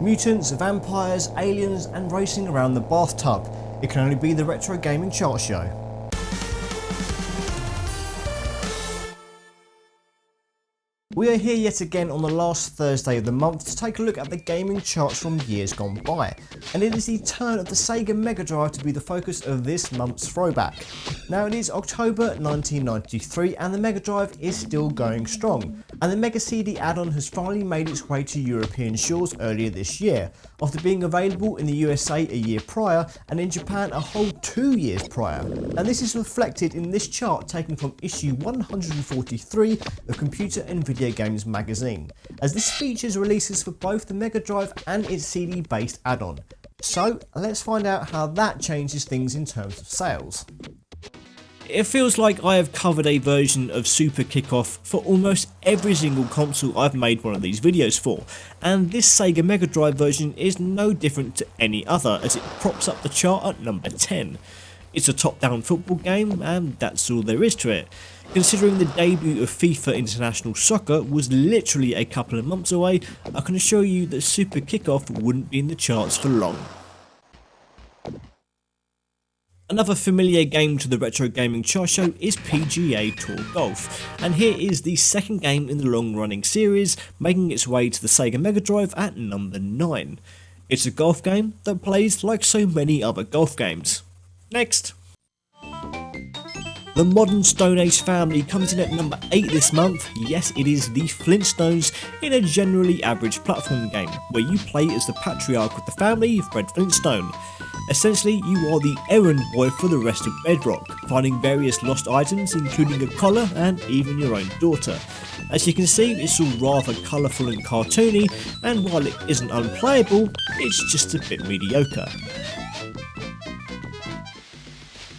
Mutants, vampires, aliens and racing around the bathtub. It can only be the Retro Gaming Chart Show. We are here yet again on the last Thursday of the month to take a look at the gaming charts from years gone by, and it is the turn of the Sega Mega Drive to be the focus of this month's throwback. Now it is October 1993 and the Mega Drive is still going strong, and the Mega CD add-on has finally made its way to European shores earlier this year, after being available in the USA a year prior and in Japan a whole 2 years prior, and this is reflected in this chart taken from issue 143 of Computer and Video Games magazine, as this features releases for both the Mega Drive and its CD based add-on. So let's find out how that changes things in terms of sales. It feels like I have covered a version of Super Kickoff for almost every single console I've made one of these videos for, and this Sega Mega Drive version is no different to any other as it props up the chart at number 10. It's a top-down football game and that's all there is to it, considering the debut of FIFA International Soccer was literally a couple of months away. I can assure you that Super Kickoff wouldn't be in the charts for long. Another familiar game to the Retro Gaming Chart Show is PGA Tour Golf, and here is the second game in the long running series, making its way to the Sega Mega Drive at number 9. It's a golf game that plays like so many other golf games. Next. The modern Stone Age family comes in at number 8 this month. Yes, it is the Flintstones in a generally average platform game, where you play as the patriarch of the family, Fred Flintstone. Essentially, you are the errand boy for the rest of Bedrock, finding various lost items including a collar and even your own daughter. As you can see, it's all rather colourful and cartoony, and while it isn't unplayable, it's just a bit mediocre.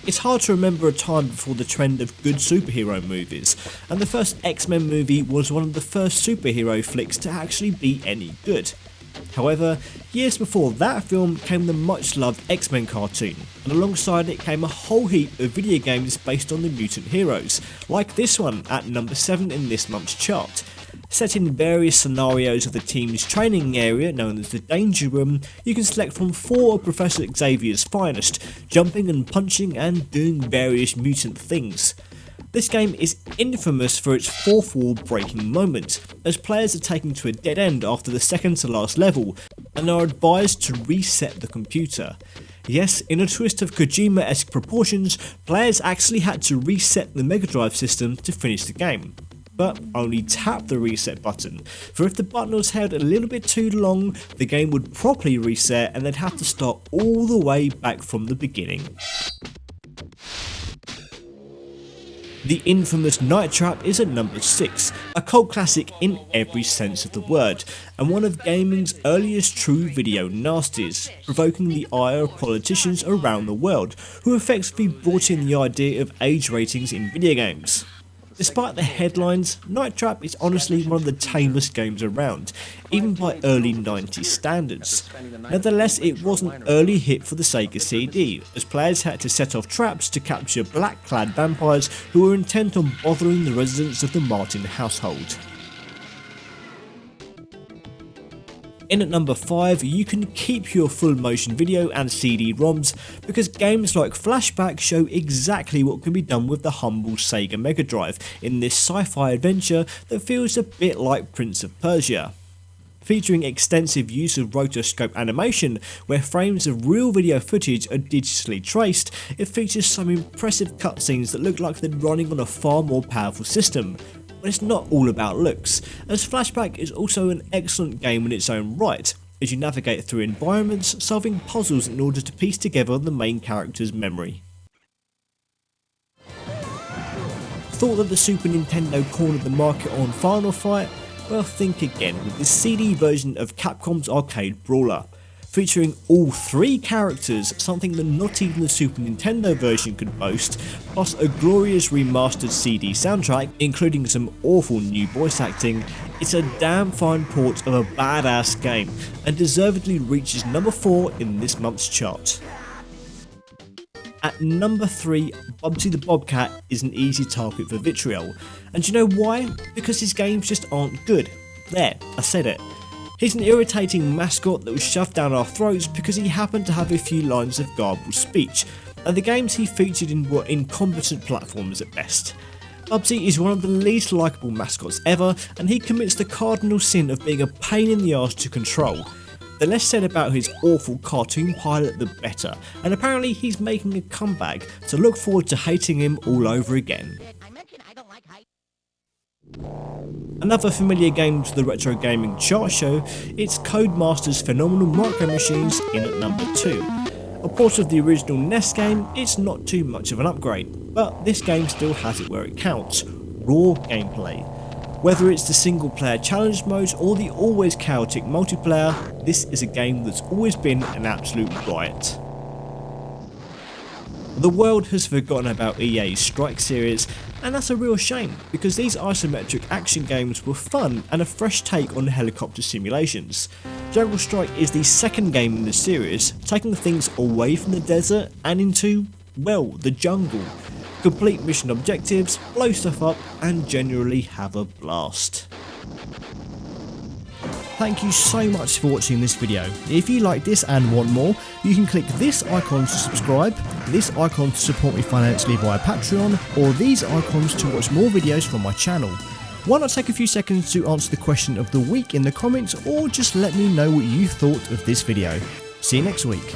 It's hard to remember a time before the trend of good superhero movies, and the first X-Men movie was one of the first superhero flicks to actually be any good. However, years before that film came the much loved X-Men cartoon, and alongside it came a whole heap of video games based on the mutant heroes, like this one at number 7 in this month's chart. Set in various scenarios of the team's training area known as the Danger Room, you can select from 4 of Professor Xavier's finest, jumping and punching and doing various mutant things. This game is infamous for its fourth wall breaking moment, as players are taken to a dead end after the second to last level and are advised to reset the computer. Yes, in a twist of Kojima-esque proportions, players actually had to reset the Mega Drive system to finish the game. But only tap the reset button, for if the button was held a little bit too long, the game would properly reset and they'd have to start all the way back from the beginning. The infamous Night Trap is at number 6, a cult classic in every sense of the word, and one of gaming's earliest true video nasties, provoking the ire of politicians around the world, who effectively brought in the idea of age ratings in video games. Despite the headlines, Night Trap is honestly one of the tamest games around, even by early 90s standards. Nevertheless, it was an early hit for the Sega CD, as players had to set off traps to capture black-clad vampires who were intent on bothering the residents of the Martin household. In at number 5, you can keep your full motion video and CD-ROMs because games like Flashback show exactly what can be done with the humble Sega Mega Drive in this sci-fi adventure that feels a bit like Prince of Persia. Featuring extensive use of rotoscope animation, where frames of real video footage are digitally traced, it features some impressive cutscenes that look like they're running on a far more powerful system. But it's not all about looks, as Flashback is also an excellent game in its own right, as you navigate through environments, solving puzzles in order to piece together the main character's memory. Thought that the Super Nintendo cornered the market on Final Fight? Well, think again with the CD version of Capcom's arcade brawler. Featuring all 3 characters, something that not even the Super Nintendo version could boast, plus a glorious remastered CD soundtrack, including some awful new voice acting, it's a damn fine port of a badass game, and deservedly reaches number 4 in this month's chart. At number 3, Bubsy the Bobcat is an easy target for vitriol, and do you know why? Because his games just aren't good. There, I said it. He's an irritating mascot that was shoved down our throats because he happened to have a few lines of garbled speech, and the games he featured in were incompetent platformers at best. Bubsy is one of the least likeable mascots ever, and he commits the cardinal sin of being a pain in the arse to control. The less said about his awful cartoon pilot the better, and apparently he's making a comeback, so look forward to hating him all over again. Another familiar game to the Retro Gaming Chart Show, it's Codemaster's phenomenal Micro Machines in at number 2. A port of the original NES game, it's not too much of an upgrade, but this game still has it where it counts: raw gameplay. Whether it's the single player challenge modes or the always chaotic multiplayer, this is a game that's always been an absolute riot. The world has forgotten about EA's Strike series, and that's a real shame, because these isometric action games were fun and a fresh take on helicopter simulations. Jungle Strike is the second game in the series, taking things away from the desert and into, well, the jungle. Complete mission objectives, blow stuff up, and generally have a blast. Thank you so much for watching this video. If you like this and want more, you can click this icon to subscribe, this icon to support me financially via Patreon, or these icons to watch more videos from my channel. Why not take a few seconds to answer the question of the week in the comments, or just let me know what you thought of this video. See you next week.